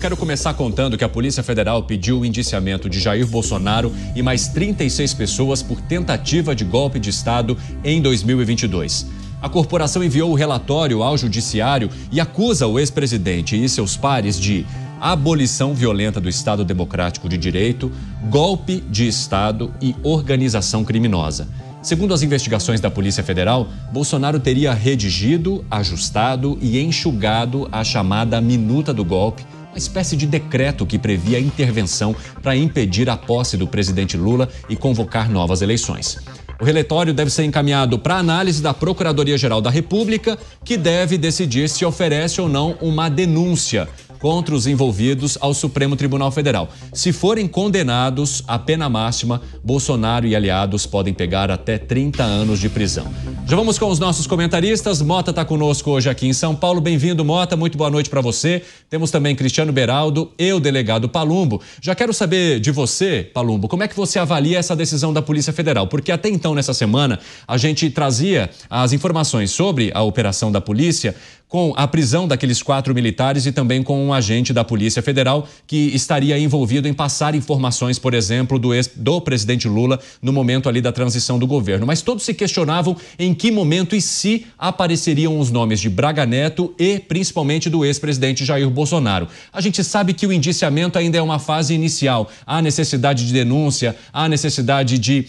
quero começar contando que a Polícia Federal pediu o indiciamento de Jair Bolsonaro e mais 36 pessoas por tentativa de golpe de Estado em 2022. A corporação enviou o relatório ao Judiciário e acusa o ex-presidente e seus pares de abolição violenta do Estado Democrático de Direito, golpe de Estado e organização criminosa. Segundo as investigações da Polícia Federal, Bolsonaro teria redigido, ajustado e enxugado a chamada minuta do golpe, uma espécie de decreto que previa a intervenção para impedir a posse do presidente Lula e convocar novas eleições. O relatório deve ser encaminhado para análise da Procuradoria-Geral da República, que deve decidir se oferece ou não uma denúncia contra os envolvidos ao Supremo Tribunal Federal. Se forem condenados à pena máxima, Bolsonaro e aliados podem pegar até 30 anos de prisão. Já vamos com os nossos comentaristas. Mota está conosco hoje aqui em São Paulo. Bem-vindo, Mota. Muito boa noite para você. Temos também Cristiano Beraldo e o delegado Palumbo. Já quero saber de você, Palumbo, como é que você avalia essa decisão da Polícia Federal? Porque até então, nessa semana, a gente trazia as informações sobre a operação da polícia com a prisão daqueles 4 militares e também com um agente da Polícia Federal que estaria envolvido em passar informações, por exemplo, do presidente Lula no momento ali da transição do governo. Mas todos se questionavam em que momento e se apareceriam os nomes de Braga Neto e principalmente do ex-presidente Jair Bolsonaro. A gente sabe que o indiciamento ainda é uma fase inicial. Há necessidade de denúncia, há necessidade de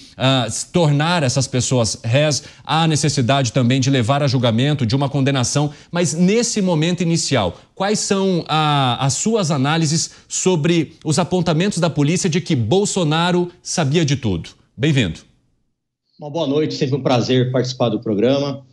tornar essas pessoas réis, há necessidade também de levar a julgamento, de uma condenação, mas nesse momento inicial, quais são as suas análises sobre os apontamentos da polícia de que Bolsonaro sabia de tudo? Bem-vindo. Uma boa noite, sempre um prazer participar do programa.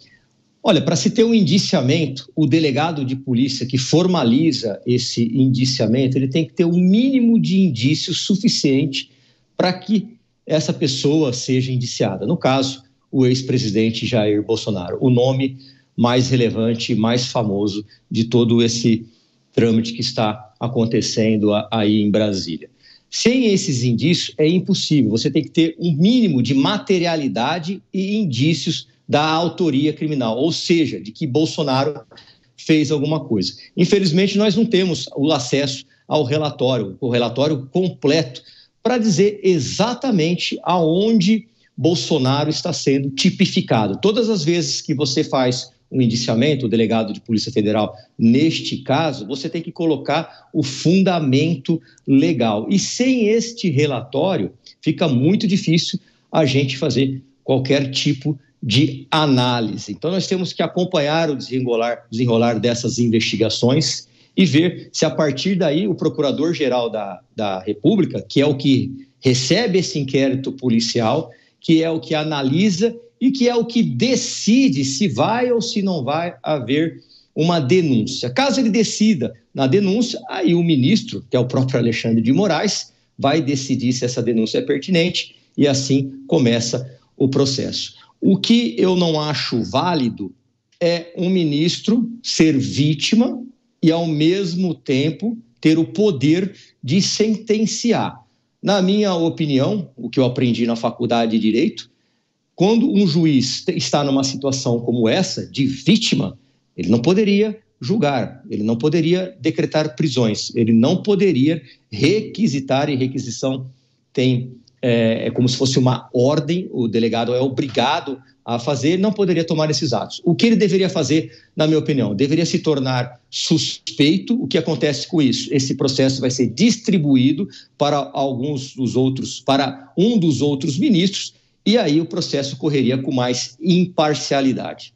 Olha, para se ter um indiciamento, o delegado de polícia que formaliza esse indiciamento, ele tem que ter um mínimo de indício suficiente para que essa pessoa seja indiciada. No caso, o ex-presidente Jair Bolsonaro, o nome mais relevante e mais famoso de todo esse trâmite que está acontecendo aí em Brasília. Sem esses indícios é impossível, você tem que ter um mínimo de materialidade e indícios da autoria criminal, ou seja, de que Bolsonaro fez alguma coisa. Infelizmente, nós não temos o acesso ao relatório, o relatório completo, para dizer exatamente aonde Bolsonaro está sendo tipificado. Todas as vezes que você faz um indiciamento, o delegado de Polícia Federal, neste caso, você tem que colocar o fundamento legal. E sem este relatório, fica muito difícil a gente fazer qualquer tipo de análise. Então, nós temos que acompanhar o desenrolar dessas investigações e ver se, a partir daí, o Procurador-Geral da República, que é o que recebe esse inquérito policial, que é o que analisa e que é o que decide se vai ou se não vai haver uma denúncia. Caso ele decida na denúncia, aí o ministro, que é o próprio Alexandre de Moraes, vai decidir se essa denúncia é pertinente e assim começa o processo. O que eu não acho válido é um ministro ser vítima e, ao mesmo tempo, ter o poder de sentenciar. Na minha opinião, o que eu aprendi na faculdade de Direito, quando um juiz está numa situação como essa, de vítima, ele não poderia julgar, ele não poderia decretar prisões, ele não poderia requisitar, e requisição é como se fosse uma ordem, o delegado é obrigado a fazer, não poderia tomar esses atos. O que ele deveria fazer, na minha opinião? Deveria se tornar suspeito. O que acontece com isso? Esse processo vai ser distribuído para um dos outros ministros, e aí o processo correria com mais imparcialidade.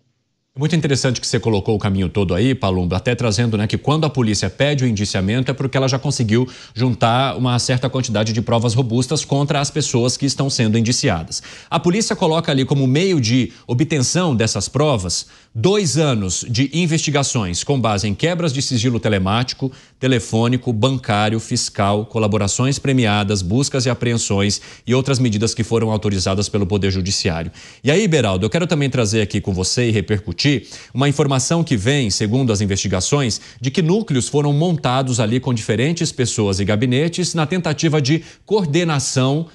Muito interessante que você colocou o caminho todo aí, Palumbo, até trazendo, né, que quando a polícia pede o indiciamento é porque ela já conseguiu juntar uma certa quantidade de provas robustas contra as pessoas que estão sendo indiciadas. A polícia coloca ali como meio de obtenção dessas provas 2 anos de investigações com base em quebras de sigilo telemático, telefônico, bancário, fiscal, colaborações premiadas, buscas e apreensões e outras medidas que foram autorizadas pelo Poder Judiciário. E aí, Beraldo, eu quero também trazer aqui com você e repercutir uma informação que vem, segundo as investigações, de que núcleos foram montados ali com diferentes pessoas e gabinetes na tentativa de coordenação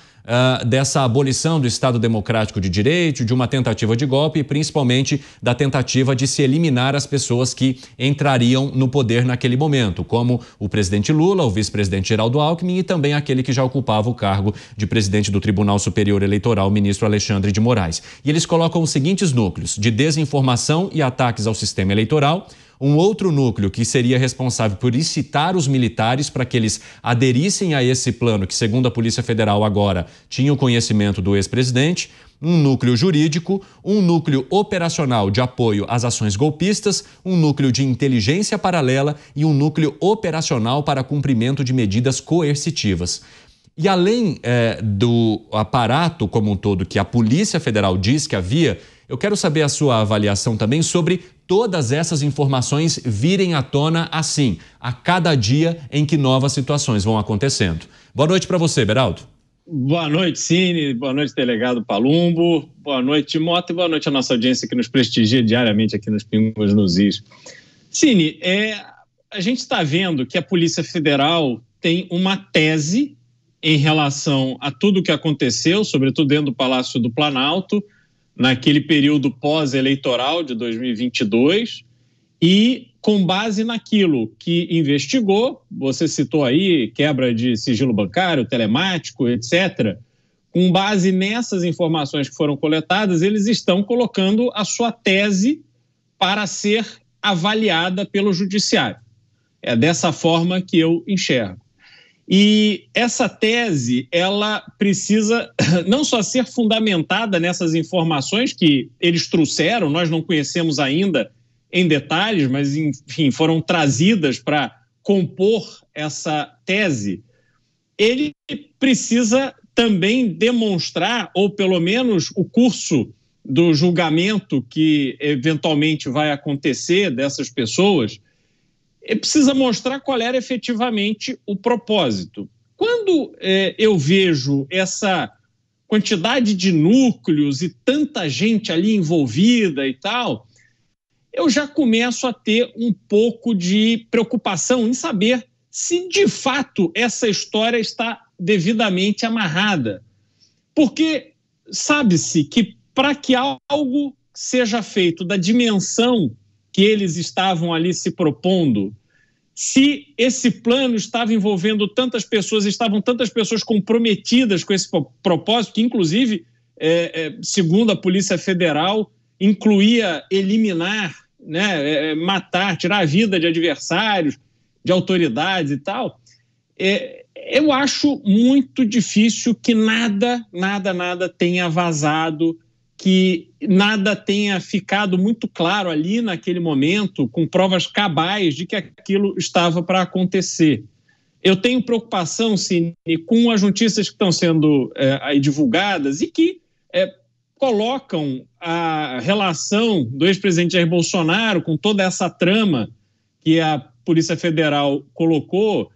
dessa abolição do Estado Democrático de Direito, de uma tentativa de golpe e principalmente da tentativa de se eliminar as pessoas que entrariam no poder naquele momento, como o presidente Lula, o vice-presidente Geraldo Alckmin e também aquele que já ocupava o cargo de presidente do Tribunal Superior Eleitoral, o ministro Alexandre de Moraes. E eles colocam os seguintes núcleos: de desinformação e ataques ao sistema eleitoral, um outro núcleo que seria responsável por incitar os militares para que eles aderissem a esse plano que, segundo a Polícia Federal agora, tinha o conhecimento do ex-presidente, um núcleo jurídico, um núcleo operacional de apoio às ações golpistas, um núcleo de inteligência paralela e um núcleo operacional para cumprimento de medidas coercitivas. E além do aparato como um todo que a Polícia Federal diz que havia, eu quero saber a sua avaliação também sobre todas essas informações virem à tona assim, a cada dia em que novas situações vão acontecendo. Boa noite para você, Beraldo. Boa noite, Cine. Boa noite, delegado Palumbo. Boa noite, Timóteo. E boa noite à nossa audiência que nos prestigia diariamente aqui nos Pingos nos Is. Cine, a gente está vendo que a Polícia Federal tem uma tese em relação a tudo o que aconteceu, sobretudo dentro do Palácio do Planalto, naquele período pós-eleitoral de 2022, e com base naquilo que investigou, você citou aí quebra de sigilo bancário, telemático, etc., com base nessas informações que foram coletadas, eles estão colocando a sua tese para ser avaliada pelo judiciário. É dessa forma que eu enxergo. E essa tese, ela precisa não só ser fundamentada nessas informações que eles trouxeram, nós não conhecemos ainda em detalhes, mas, enfim, foram trazidas para compor essa tese. Ele precisa também demonstrar, ou pelo menos o curso do julgamento que eventualmente vai acontecer dessas pessoas, precisa mostrar qual era efetivamente o propósito. Quando eu vejo essa quantidade de núcleos e tanta gente ali envolvida e tal, eu já começo a ter um pouco de preocupação em saber se de fato essa história está devidamente amarrada. Porque sabe-se que para que algo seja feito da dimensão que eles estavam ali se propondo, se esse plano estava envolvendo tantas pessoas, estavam tantas pessoas comprometidas com esse propósito, que inclusive, segundo a Polícia Federal, incluía eliminar, né, matar, tirar a vida de adversários, de autoridades e tal, eu acho muito difícil que nada tenha vazado, que nada tenha ficado muito claro ali naquele momento, com provas cabais de que aquilo estava para acontecer. Eu tenho preocupação, Cine, com as notícias que estão sendo aí divulgadas e que colocam a relação do ex-presidente Jair Bolsonaro com toda essa trama que a Polícia Federal colocou,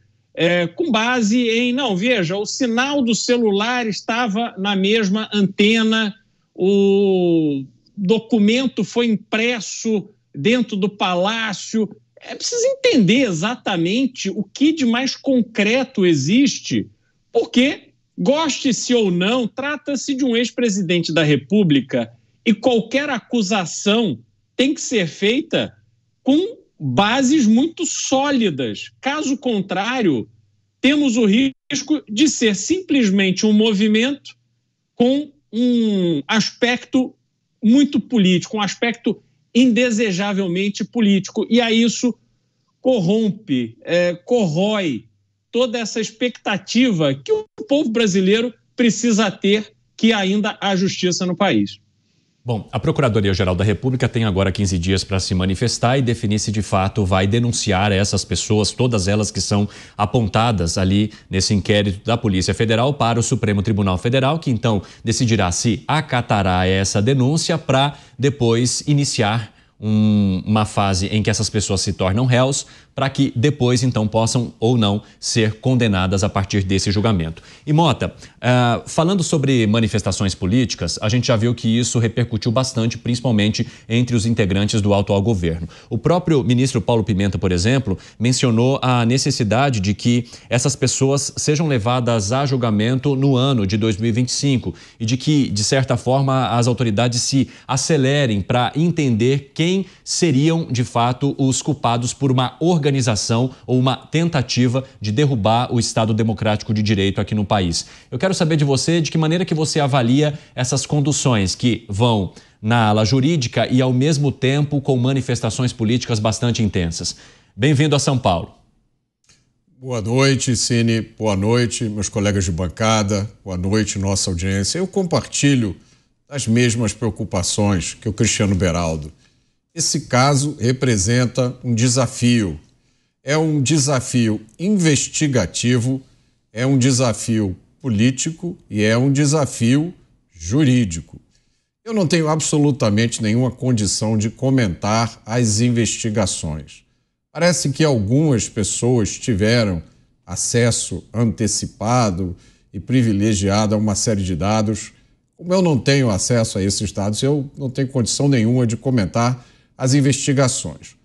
com base em, não, veja, o sinal do celular estava na mesma antena, o documento foi impresso dentro do palácio. É preciso entender exatamente o que de mais concreto existe, porque, goste-se ou não, trata-se de um ex-presidente da República e qualquer acusação tem que ser feita com bases muito sólidas. Caso contrário, temos o risco de ser simplesmente um movimento com um aspecto muito político, um aspecto indesejavelmente político. E aí isso corrompe, corrói toda essa expectativa que o povo brasileiro precisa ter, que ainda há justiça no país. Bom, a Procuradoria-Geral da República tem agora 15 dias para se manifestar e definir se de fato vai denunciar essas pessoas, todas elas que são apontadas ali nesse inquérito da Polícia Federal para o Supremo Tribunal Federal, que então decidirá se acatará essa denúncia para depois iniciar uma fase em que essas pessoas se tornam réus, para que depois, então, possam ou não ser condenadas a partir desse julgamento. E, Mota, falando sobre manifestações políticas, a gente já viu que isso repercutiu bastante, principalmente entre os integrantes do atual governo. O próprio ministro Paulo Pimenta, por exemplo, mencionou a necessidade de que essas pessoas sejam levadas a julgamento no ano de 2025 e de que, de certa forma, as autoridades se acelerem para entender quem seriam, de fato, os culpados por uma organização ou uma tentativa de derrubar o Estado democrático de direito aqui no país. Eu quero saber de você de que maneira que você avalia essas conduções que vão na ala jurídica e, ao mesmo tempo, com manifestações políticas bastante intensas. Bem-vindo a São Paulo. Boa noite, Cine. Boa noite, meus colegas de bancada. Boa noite, nossa audiência. Eu compartilho as mesmas preocupações que o Cristiano Beraldo. Esse caso representa um desafio. É um desafio investigativo, é um desafio político e é um desafio jurídico. Eu não tenho absolutamente nenhuma condição de comentar as investigações. Parece que algumas pessoas tiveram acesso antecipado e privilegiado a uma série de dados. Como eu não tenho acesso a esses dados, eu não tenho condição nenhuma de comentar as investigações.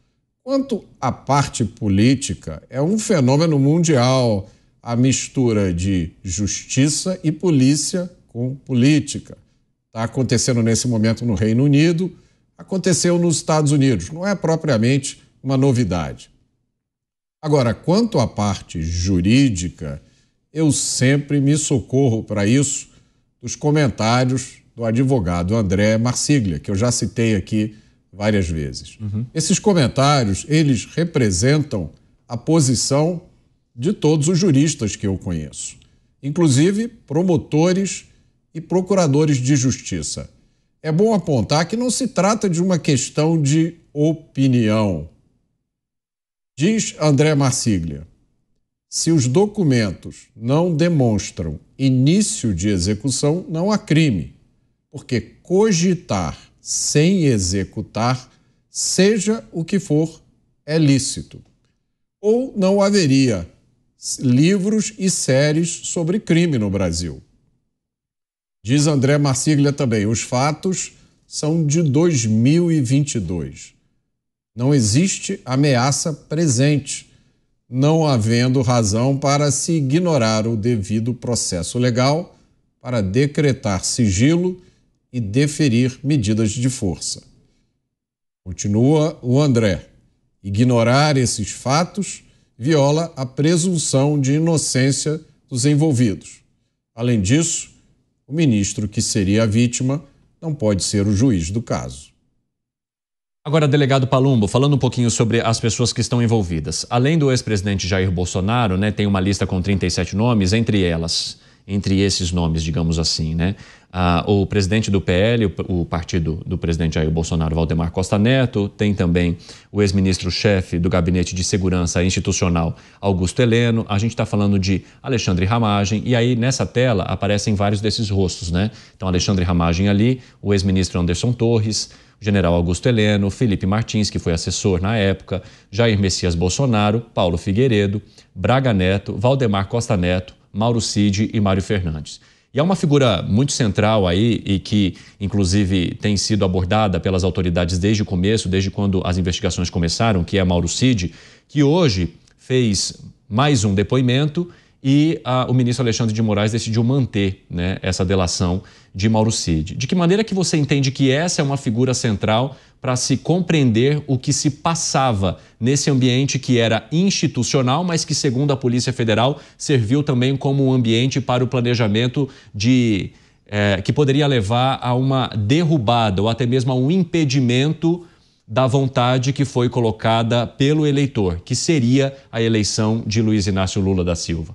Quanto à parte política, é um fenômeno mundial a mistura de justiça e polícia com política. Está acontecendo nesse momento no Reino Unido, aconteceu nos Estados Unidos, não é propriamente uma novidade. Agora, quanto à parte jurídica, eu sempre me socorro para isso dos comentários do advogado André Marsiglia, que eu já citei aqui várias vezes. Esses comentários, eles representam a posição de todos os juristas que eu conheço, inclusive promotores e procuradores de justiça. É bom apontar que não se trata de uma questão de opinião. Diz André Marsiglia, se os documentos não demonstram início de execução, não há crime, porque cogitar sem executar, seja o que for, é lícito. Ou não haveria livros e séries sobre crime no Brasil. Diz André Marsiglia também, os fatos são de 2022. Não existe ameaça presente, não havendo razão para se ignorar o devido processo legal para decretar sigilo e deferir medidas de força. Continua o André. Ignorar esses fatos viola a presunção de inocência dos envolvidos. Além disso, o ministro que seria a vítima não pode ser o juiz do caso. Agora, delegado Palumbo, falando um pouquinho sobre as pessoas que estão envolvidas. Além do ex-presidente Jair Bolsonaro, né, tem uma lista com 37 nomes, entre esses nomes, digamos assim, né? O presidente do PL, o partido do presidente Jair Bolsonaro, Valdemar Costa Neto, tem também o ex-ministro-chefe do Gabinete de Segurança Institucional, Augusto Heleno, a gente está falando de Alexandre Ramagem, e aí nessa tela aparecem vários desses rostos, né? Então, Alexandre Ramagem ali, o ex-ministro Anderson Torres, o general Augusto Heleno, Felipe Martins, que foi assessor na época, Jair Messias Bolsonaro, Paulo Figueiredo, Braga Neto, Valdemar Costa Neto, Mauro Cid e Mário Fernandes. E é uma figura muito central aí e que, inclusive, tem sido abordada pelas autoridades desde o começo, desde quando as investigações começaram, que é Mauro Cid, que hoje fez mais um depoimento e o ministro Alexandre de Moraes decidiu manter, né, essa delação de Mauro Cid. De que maneira que você entende que essa é uma figura central para se compreender o que se passava nesse ambiente que era institucional, mas que, segundo a Polícia Federal, serviu também como um ambiente para o planejamento que poderia levar a uma derrubada ou até mesmo a um impedimento da vontade que foi colocada pelo eleitor, que seria a eleição de Luiz Inácio Lula da Silva?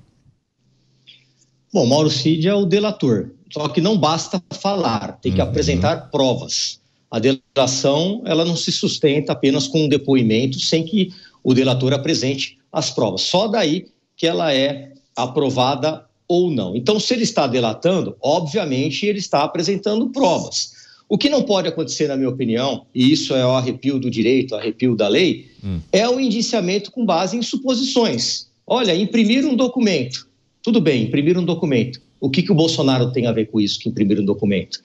Bom, Mauro Cid é o delator, só que não basta falar, tem que apresentar provas. A delação, ela não se sustenta apenas com um depoimento sem que o delator apresente as provas. Só daí que ela é aprovada ou não. Então, se ele está delatando, obviamente ele está apresentando provas. O que não pode acontecer, na minha opinião, e isso é o arrepio do direito, o arrepio da lei, é o indiciamento com base em suposições. Olha, imprimir um documento. Tudo bem, imprimir um documento. O que o Bolsonaro tem a ver com isso, que imprimir um documento?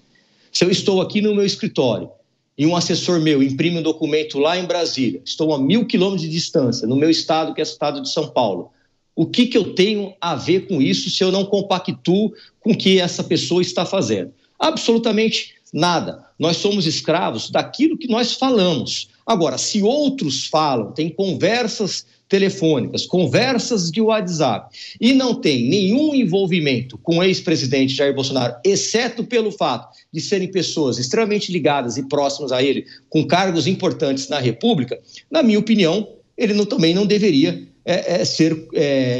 Se eu estou aqui no meu escritório e um assessor meu imprime um documento lá em Brasília, estou a 1.000 quilômetros de distância, no meu estado, que é o estado de São Paulo, o que eu tenho a ver com isso se eu não compactuo com o que essa pessoa está fazendo? Absolutamente nada. Nós somos escravos daquilo que nós falamos. Agora, se outros falam, tem conversas telefônicas, conversas de WhatsApp, e não tem nenhum envolvimento com o ex-presidente Jair Bolsonaro, exceto pelo fato de serem pessoas extremamente ligadas e próximas a ele, com cargos importantes na República, na minha opinião, ele também não deveria ser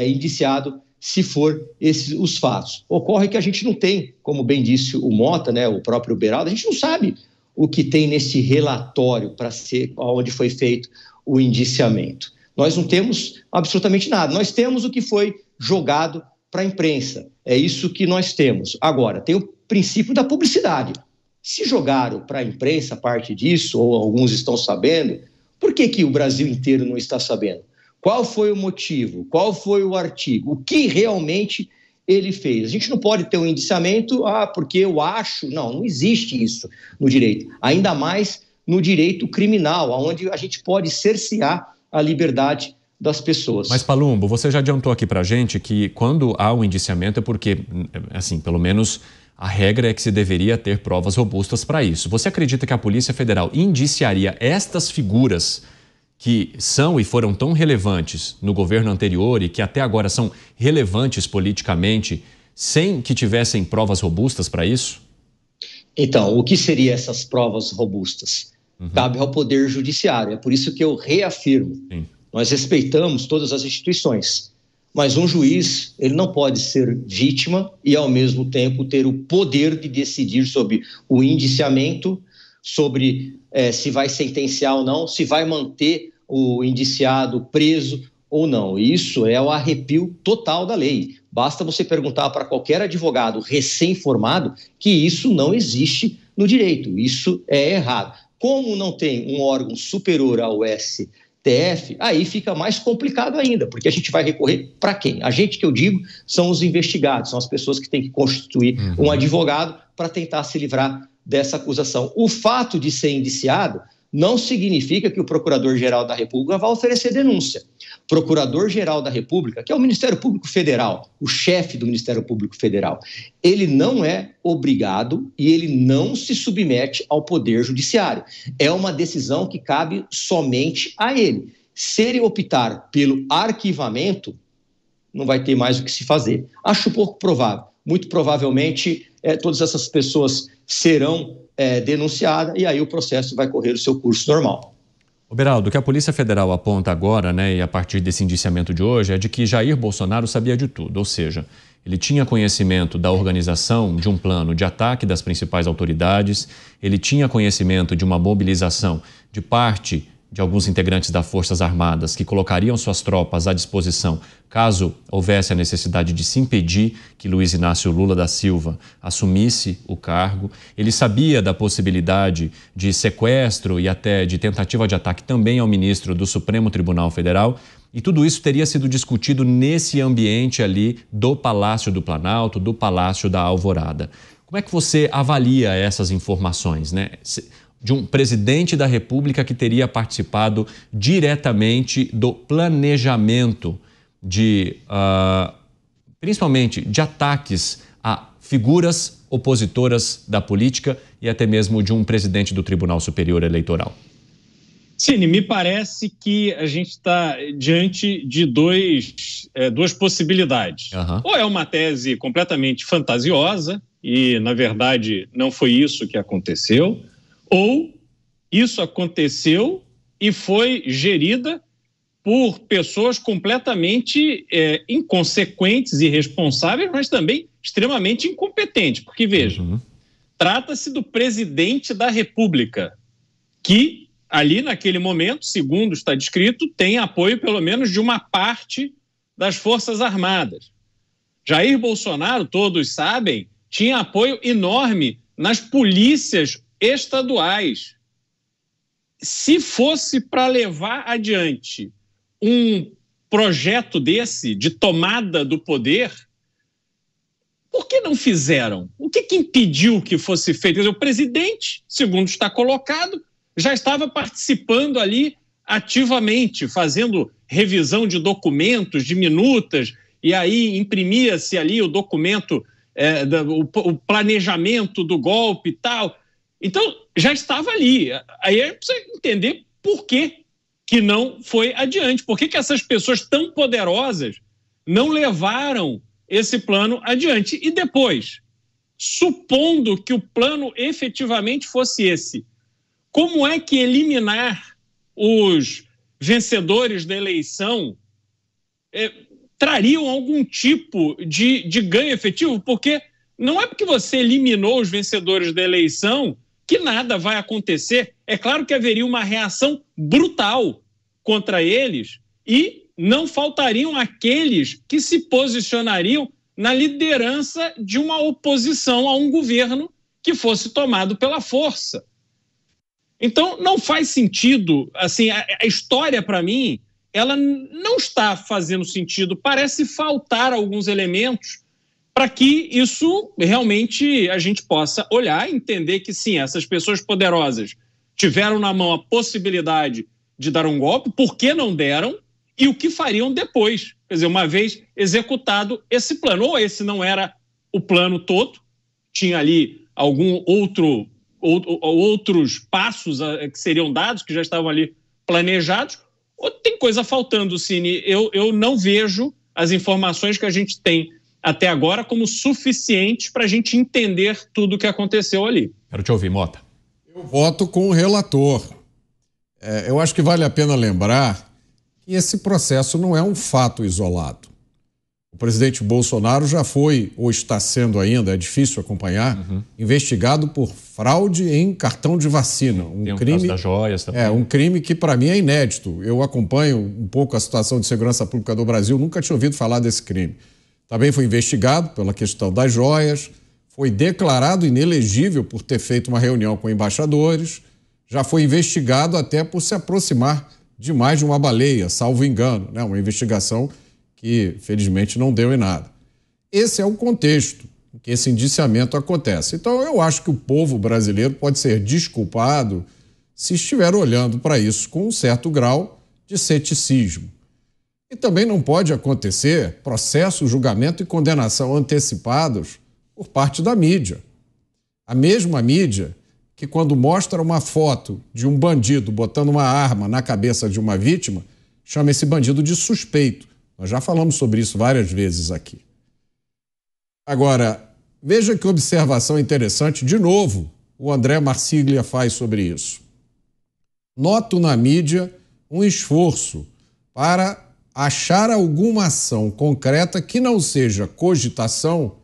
indiciado se for esses os fatos. Ocorre que a gente não tem, como bem disse o Mota, né, o próprio Beraldo, a gente não sabe o que tem nesse relatório para ser onde foi feito o indiciamento. Nós não temos absolutamente nada. Nós temos o que foi jogado para a imprensa. É isso que nós temos. Agora, tem o princípio da publicidade. Se jogaram para a imprensa parte disso, ou alguns estão sabendo, por que o Brasil inteiro não está sabendo? Qual foi o motivo? Qual foi o artigo? O que realmente ele fez? A gente não pode ter um indiciamento, porque eu acho. Não existe isso no direito. Ainda mais no direito criminal, onde a gente pode cercear a liberdade das pessoas. Mas, Palumbo, você já adiantou aqui para a gente que quando há um indiciamento é porque, assim, pelo menos a regra é que se deveria ter provas robustas para isso. Você acredita que a Polícia Federal indiciaria estas figuras que são e foram tão relevantes no governo anterior e que até agora são relevantes politicamente, sem que tivessem provas robustas para isso? Então, o que seriam essas provas robustas? Cabe ao Poder Judiciário. É por isso que eu reafirmo. Sim. Nós respeitamos todas as instituições, mas um juiz ele não pode ser vítima e, ao mesmo tempo, ter o poder de decidir sobre o indiciamento, sobre se vai sentenciar ou não, se vai manter o indiciado preso ou não. Isso é o arrepio total da lei. Basta você perguntar para qualquer advogado recém-formado que isso não existe no direito. Isso é errado. Como não tem um órgão superior ao STF, aí fica mais complicado ainda, porque a gente vai recorrer para quem? A gente, que eu digo, são os investigados, são as pessoas que têm que constituir um advogado para tentar se livrar dessa acusação. O fato de ser indiciado não significa que o Procurador-Geral da República vai oferecer denúncia. Procurador-Geral da República, que é o Ministério Público Federal, o chefe do Ministério Público Federal, ele não é obrigado e ele não se submete ao Poder Judiciário. É uma decisão que cabe somente a ele. Se ele optar pelo arquivamento, não vai ter mais o que se fazer. Acho pouco provável. Muito provavelmente, todas essas pessoas serão denunciadas e aí o processo vai correr o seu curso normal. Beraldo, o que a Polícia Federal aponta agora, né, e a partir desse indiciamento de hoje, é de que Jair Bolsonaro sabia de tudo, ou seja, ele tinha conhecimento da organização de um plano de ataque das principais autoridades, ele tinha conhecimento de uma mobilização de parte de alguns integrantes das Forças Armadas que colocariam suas tropas à disposição caso houvesse a necessidade de se impedir que Luiz Inácio Lula da Silva assumisse o cargo. Ele sabia da possibilidade de sequestro e até de tentativa de ataque também ao ministro do Supremo Tribunal Federal. E tudo isso teria sido discutido nesse ambiente ali do Palácio do Planalto, do Palácio da Alvorada. Como é que você avalia essas informações, né? De um presidente da República que teria participado diretamente do planejamento de, principalmente, de ataques a figuras opositoras da política e até mesmo de um presidente do Tribunal Superior Eleitoral. Cine, me parece que a gente está diante de duas possibilidades. Ou é uma tese completamente fantasiosa e, na verdade, não foi isso que aconteceu, ou isso aconteceu e foi gerida por pessoas completamente inconsequentes e irresponsáveis, mas também extremamente incompetentes. Porque, veja, trata-se do presidente da República, que ali naquele momento, segundo está descrito, tem apoio pelo menos de uma parte das Forças Armadas. Jair Bolsonaro, todos sabem, tinha apoio enorme nas polícias estaduais. Se fosse para levar adiante um projeto desse, de tomada do poder, por que não fizeram? O que impediu que fosse feito? Quer dizer, o presidente, segundo está colocado, já estava participando ali ativamente, fazendo revisão de documentos, de minutas, e aí imprimia-se ali o documento, o planejamento do golpe e tal. Então, já estava ali. Aí é preciso entender por que não foi adiante. Por que essas pessoas tão poderosas não levaram esse plano adiante? E depois, supondo que o plano efetivamente fosse esse, como é que eliminar os vencedores da eleição trariam algum tipo de ganho efetivo? Porque não é porque você eliminou os vencedores da eleição que nada vai acontecer. É claro que haveria uma reação brutal contra eles e não faltariam aqueles que se posicionariam na liderança de uma oposição a um governo que fosse tomado pela força. Então, não faz sentido, assim, a história, para mim, ela não está fazendo sentido. Parece faltar alguns elementos para que isso realmente a gente possa olhar e entender que, sim, essas pessoas poderosas tiveram na mão a possibilidade de dar um golpe, por que não deram e o que fariam depois. Quer dizer, uma vez executado esse plano. Ou esse não era o plano todo, tinha ali outros passos que seriam dados, que já estavam ali planejados, ou tem coisa faltando, Cine. Eu não vejo as informações que a gente tem até agora como suficientes para a gente entender tudo o que aconteceu ali. Quero te ouvir, Mota. Eu voto com o relator. Eu acho que vale a pena lembrar que esse processo não é um fato isolado. O presidente Bolsonaro já foi, ou está sendo ainda, é difícil acompanhar, investigado por fraude em cartão de vacina. Tem crime, caso das joias também. Um crime que para mim é inédito. Eu acompanho um pouco a situação de segurança pública do Brasil, nunca tinha ouvido falar desse crime. Também foi investigado pela questão das joias, foi declarado inelegível por ter feito uma reunião com embaixadores, já foi investigado até por se aproximar demais de uma baleia, salvo engano, né? Uma investigação que, felizmente, não deu em nada. Esse é o contexto em que esse indiciamento acontece. Então, eu acho que o povo brasileiro pode ser desculpado se estiver olhando para isso com um certo grau de ceticismo. E também não pode acontecer processo, julgamento e condenação antecipados por parte da mídia. A mesma mídia que, quando mostra uma foto de um bandido botando uma arma na cabeça de uma vítima, chama esse bandido de suspeito. Nós já falamos sobre isso várias vezes aqui. Agora, veja que observação interessante, de novo, o André Marsiglia faz sobre isso. Noto na mídia um esforço para achar alguma ação concreta que não seja cogitação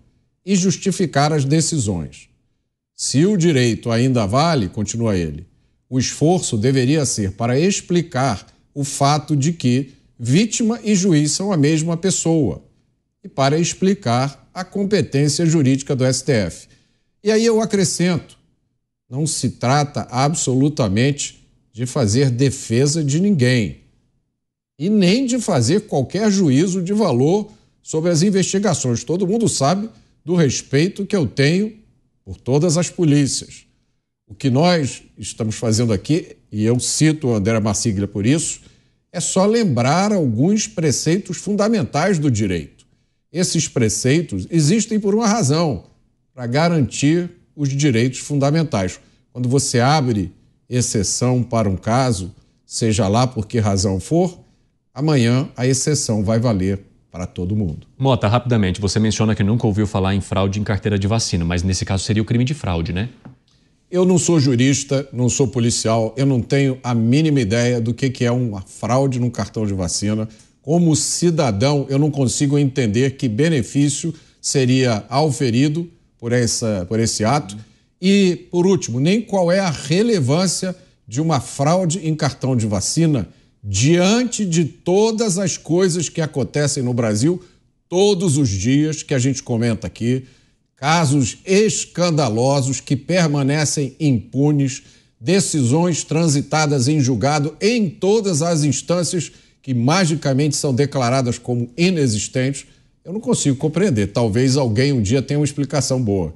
e justificar as decisões. Se o direito ainda vale, continua ele, o esforço deveria ser para explicar o fato de que vítima e juiz são a mesma pessoa e para explicar a competência jurídica do STF. E aí eu acrescento, não se trata absolutamente de fazer defesa de ninguém e nem de fazer qualquer juízo de valor sobre as investigações. Todo mundo sabe do respeito que eu tenho por todas as polícias. O que nós estamos fazendo aqui, e eu cito o André Marsiglia por isso, é só lembrar alguns preceitos fundamentais do direito. Esses preceitos existem por uma razão, para garantir os direitos fundamentais. Quando você abre exceção para um caso, seja lá por que razão for, amanhã a exceção vai valer para todo mundo. Mota, rapidamente, você menciona que nunca ouviu falar em fraude em carteira de vacina, mas nesse caso seria o crime de fraude, né? Eu não sou jurista, não sou policial, eu não tenho a mínima ideia do que é uma fraude num cartão de vacina. Como cidadão, eu não consigo entender que benefício seria auferido por esse ato. E, por último, nem qual é a relevância de uma fraude em cartão de vacina diante de todas as coisas que acontecem no Brasil todos os dias, que a gente comenta aqui, Casos escandalosos que permanecem impunes, decisões transitadas em julgado em todas as instâncias que magicamente são declaradas como inexistentes. Eu não consigo compreender. Talvez alguém um dia tenha uma explicação boa.